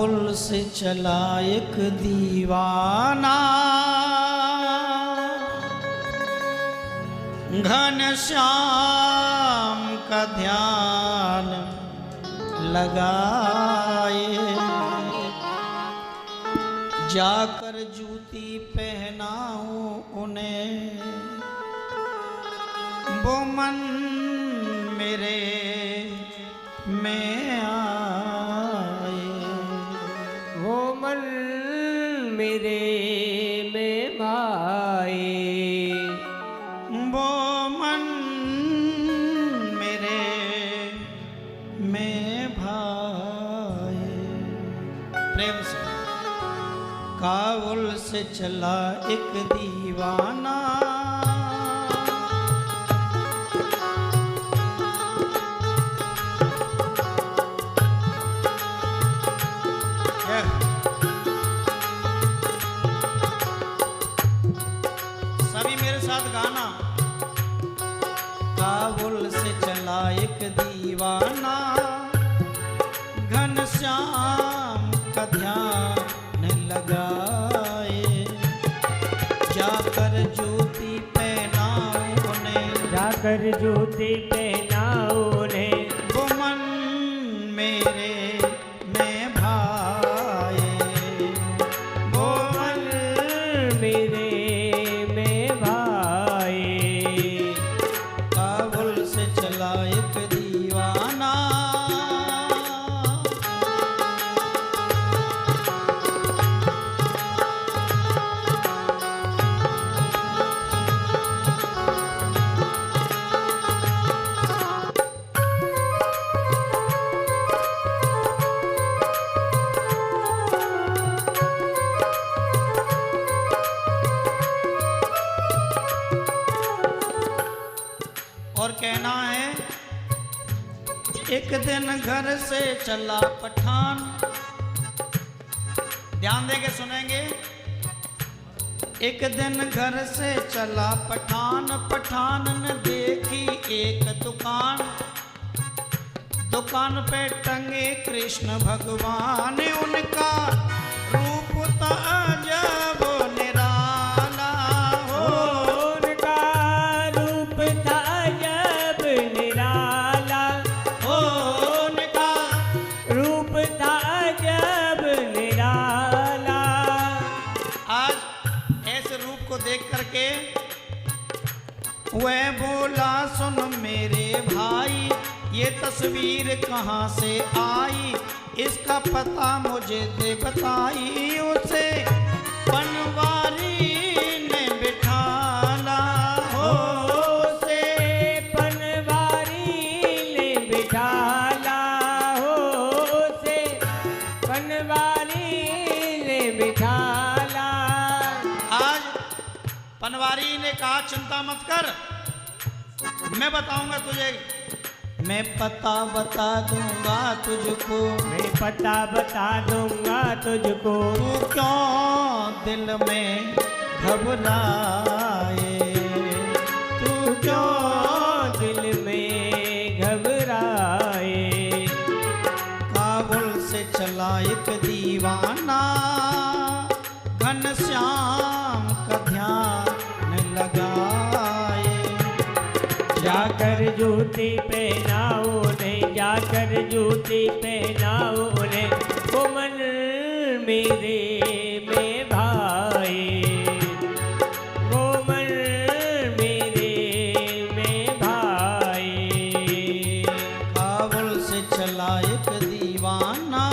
काबुल से चला एक दीवाना, घनश्याम का ध्यान लगाए, जाकर जूती पहनाऊं उन्हें, वो मन मेरे में आए, वो मन मेरे में आए, वो मन मेरे में भाए। प्रेम से काबुल से चला एक दीवाना, सभी मेरे साथ गाना। काबुल से चला एक दीवाना, घनश्याम का ध्यान लगाए, जाकर जूती पहनाऊं उन्हें, जाकर जूती पहनाऊं उन्हें, वो मन मेरे में भाए, वो मन मेरे में भाए। काबुल से चला एक दीवाना, और कहना है एक दिन घर से चला पठान, ध्यान देके सुनेंगे। एक दिन घर से चला पठान, पठान ने देखी एक दुकान, दुकान पे टंगे कृष्ण भगवान, उनका रूप ताजब निराला हो, उनका रूप ताजब निराला हो, उनका रूप ताजब निराला। आज ऐसे रूप को देख करके वह बोला, सुन मेरे भाई ये तस्वीर कहाँ से आई, इसका पता मुझे दे बताई। उसे पनवारी ने बिठाला हो, उसे पनवारी ने बिठाला हो, उसे पनवारी ने बिठाला। आज पनवारी ने कहा चिंता मत कर, मैं बताऊंगा तुझे, मैं पता बता दूंगा तुझको, मैं पता बता दूंगा तुझको। तू क्यों दिल में घबराए, तू क्यों दिल में घबराए। काबुल से चला एक दीवाना, घनश्याम का ध्यान लगाए, जाकर जूती पहनाओ ने, जाकर जूती पहनाओ ने, वो मन मेरे में भाए, वो मन मेरे में भाए। काबुल से चला एक दीवाना,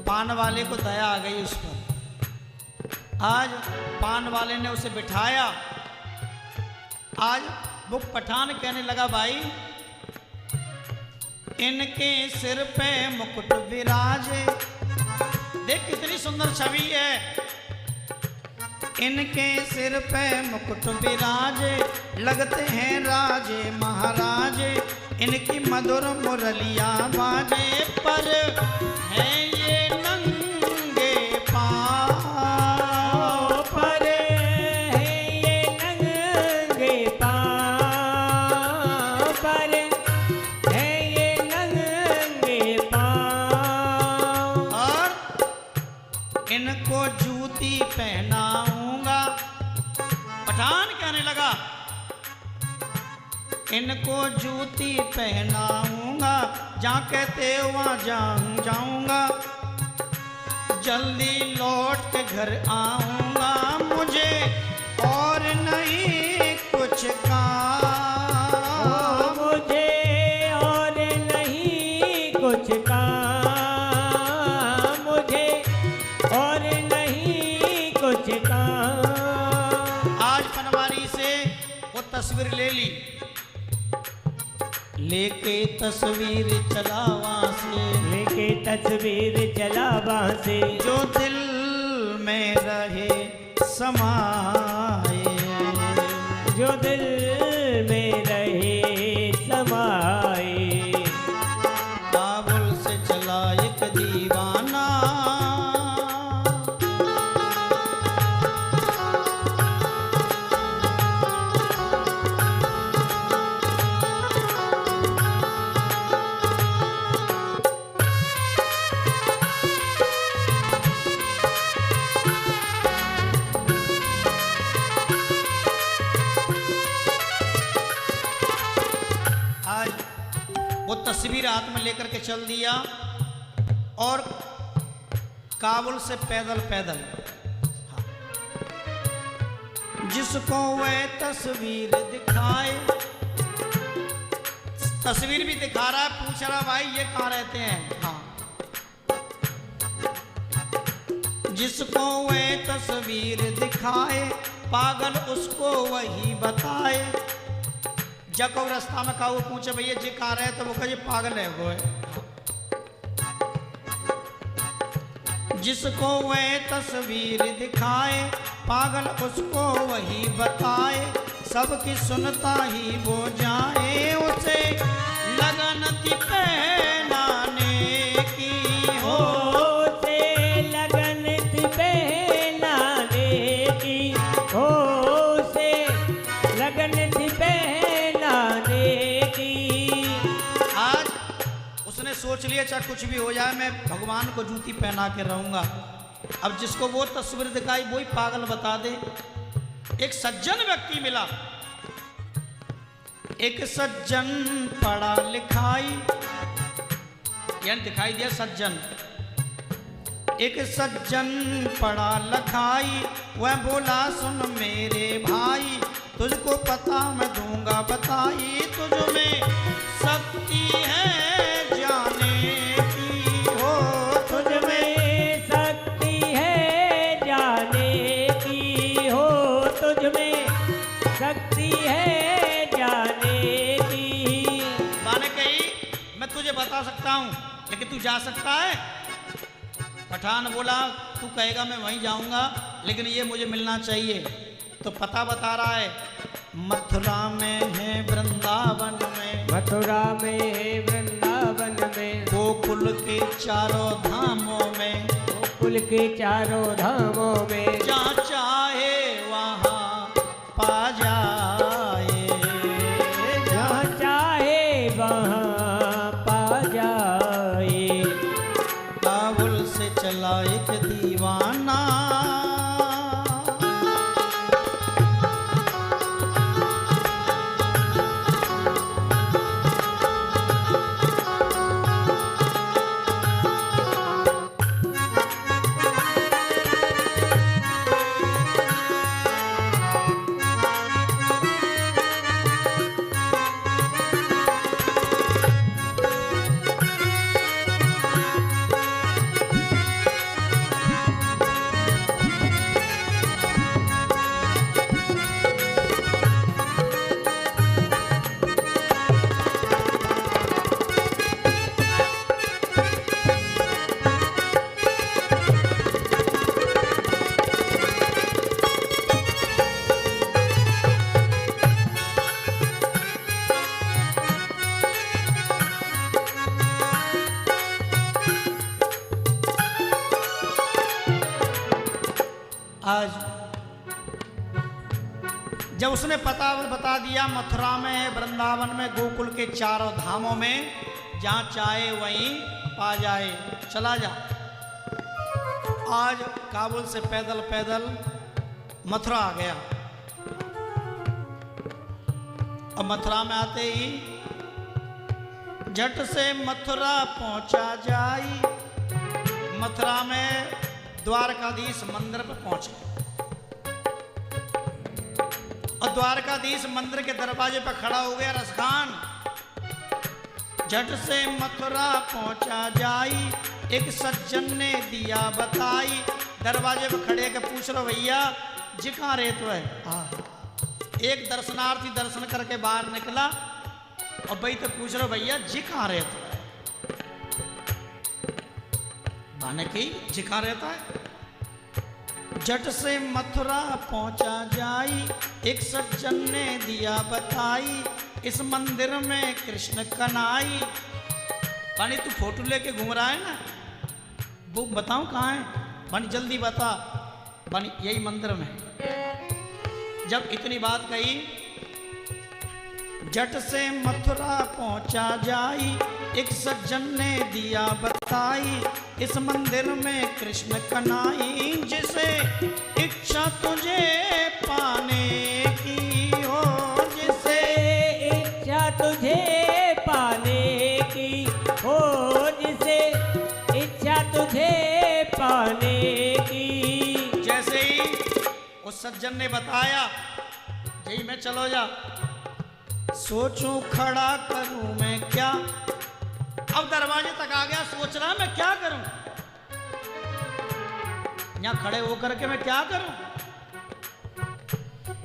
पान वाले को दया आ गई उस पर। आज पान वाले ने उसे बिठाया आज वो पठान कहने लगा भाई, इनके सिर पे मुकुट विराजे, देख कितनी सुंदर छवि है। इनके सिर पे मुकुट विराजे, लगते हैं राजे महाराजे, इनकी मधुर मुरलिया बाजे, पर है ये नंगे पाँव, पर है ये नंगे पाँव, पर है ये नंगे पाँव। और इनको जूती पहनाऊंगा, पठान कहने लगा इनको जूती पहनाऊंगा, जहाँ कहते वहाँ जाऊंगा, जल्दी लौट के घर आऊंगा, मुझे और नहीं कुछ काम, मुझे और नहीं कुछ काम, मुझे और नहीं कुछ काम। आज पनवारी से वो तस्वीर ले ली, लेके तस्वीर चला वहाँ से, लेके तस्वीर चला वहाँ से, जो दिल में रहे समाए, जो दिल में रहे समाए। काबुल से चला एक दीवाना, वो तस्वीर हाथ में लेकर के चल दिया और काबुल से पैदल पैदल, हाँ। जिसको वह तस्वीर दिखाए, तस्वीर भी दिखा रहा है, पूछ रहा भाई ये कहाँ रहते हैं, हाँ। जिसको वह तस्वीर दिखाए, पागल उसको वही बताए। जब को रास्ता में कहा, वो पूछे भैया जी कहाँ रहे, तो वो कहे पागल है वो है। जिसको वह तस्वीर दिखाए, पागल उसको वही बताए, सबकी सुनता ही वो जाए, उसे लगन थी पहनाने की हो, उसे लगन थी पहनाने की हो, उसे लगन थी पहनाने की। आज उसने सोच लिया चाहे कुछ भी हो जाए, मैं भगवान को जूती पहना के रहूंगा। अब जिसको वो तस्वीर दिखाई वही पागल बता दे। एक सज्जन व्यक्ति मिला, एक सज्जन पढ़ा लिखाई, यानी दिखाई दिया सज्जन, एक सज्जन पढ़ा लिखाई, वह बोला सुन मेरे भाई, तुझको पता मैं दूंगा बताई, तुझ में शक्ति है जाने की हो, तुझ में शक्ति है जाने की हो, तुझ में शक्ति है जाने की। माने कही मैं तुझे बता सकता हूँ, लेकिन तू जा सकता है? पठान बोला तू कहेगा मैं वहीं जाऊंगा, लेकिन ये मुझे मिलना चाहिए। तो पता बता रहा है, मथुरा में है वृंदावन में, मथुरा में है वृंदावन में, गोकुल के चारों धामों में, गोकुल के चारों धामों में, जहाँ चाहे वहाँ पा जाए, जहाँ चाहे वहाँ पा जाए। काबुल से चला एक दीवाना, आज जब उसने बता दिया मथुरा में, वृंदावन में, गोकुल के चारों धामों में, जहां चाहे वहीं पा जाए, चला जा। आज काबुल से पैदल पैदल मथुरा आ गया। अब मथुरा में आते ही झट से मथुरा पहुंचा जाई। मथुरा में द्वारकाधीश मंदिर पर पहुंचे और द्वारकाधीश मंदिर के दरवाजे पर खड़ा हो गया रसखान। झट से मथुरा पहुंचा जाई, एक सज्जन ने दिया बताई। दरवाजे पर खड़े के पूछ रहे भैया जी कहाँ रहे तो है। एक दर्शनार्थी दर्शन करके बाहर निकला और भाई तो पूछ रहे भैया जी कहाँ रहे तो है। माने की जी कहाँ रहता है। झट से मथुरा पहुंचा जाई, एक सज्जन ने दिया बताई। इस मंदिर में कृष्ण कन्हई। पानी तू फोटो लेके घूम रहा है ना, वो बताऊं कहाँ है। पानी जल्दी बता। पानी यही मंदिर में। जब इतनी बात कही, झट से मथुरा पहुंचा जाई, एक सज्जन ने दिया बताई। इस मंदिर में कृष्ण कन्हई, जिसे इच्छा तुझे पाने की हो, जिसे इच्छा तुझे पाने की हो, जिसे इच्छा तुझे पाने की। जैसे ही उस सज्जन ने बताया, यही मैं चलो जा। सोचूं खड़ा करूं मैं क्या। अब दरवाजे तक आ गया, सोच रहा मैं क्या करूं, यहां खड़े होकर के मैं क्या करूं।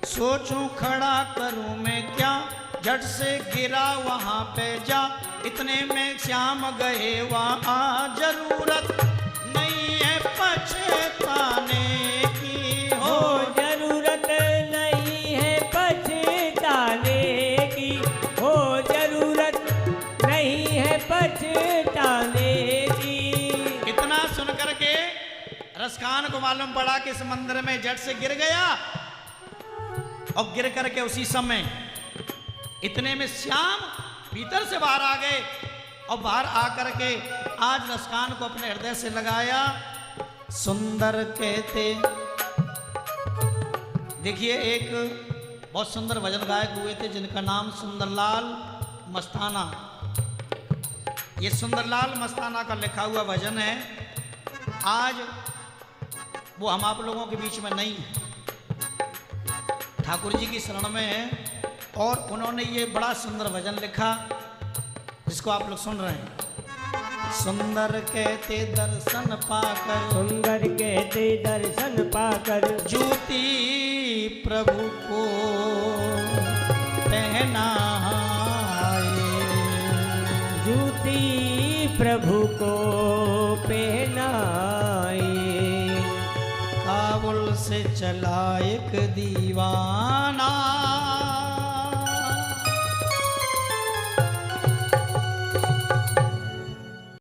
सोचूं खड़ा करूं मैं क्या, झट से गिरा वहां पे जा। इतने में श्याम गए वहां, जरूरत नहीं है पछताने की हो, जरूरत नहीं है पछताने की हो, जरूरत नहीं है पछताने की। इतना सुन करके रसखान को मालूम पड़ा कि इस मंदिर में झट से गिर गया। और गिर करके उसी समय इतने में श्याम भीतर से बाहर आ गए और बाहर आकर के आज रसखान को अपने हृदय से लगाया। सुंदर कहते, देखिए एक बहुत सुंदर भजन गायक हुए थे जिनका नाम सुंदरलाल मस्ताना। ये सुंदरलाल मस्ताना का लिखा हुआ भजन है। आज वो हम आप लोगों के बीच में नहीं है, ठाकुर जी की शरण में है। और उन्होंने ये बड़ा सुंदर भजन लिखा जिसको आप लोग सुन रहे हैं। सुंदर कहते दर्शन पाकर, सुंदर कहते दर्शन पाकर, ज्योति प्रभु को पहनाए, ज्योति प्रभु को पहनाए। काबुल से चला एक दीवान,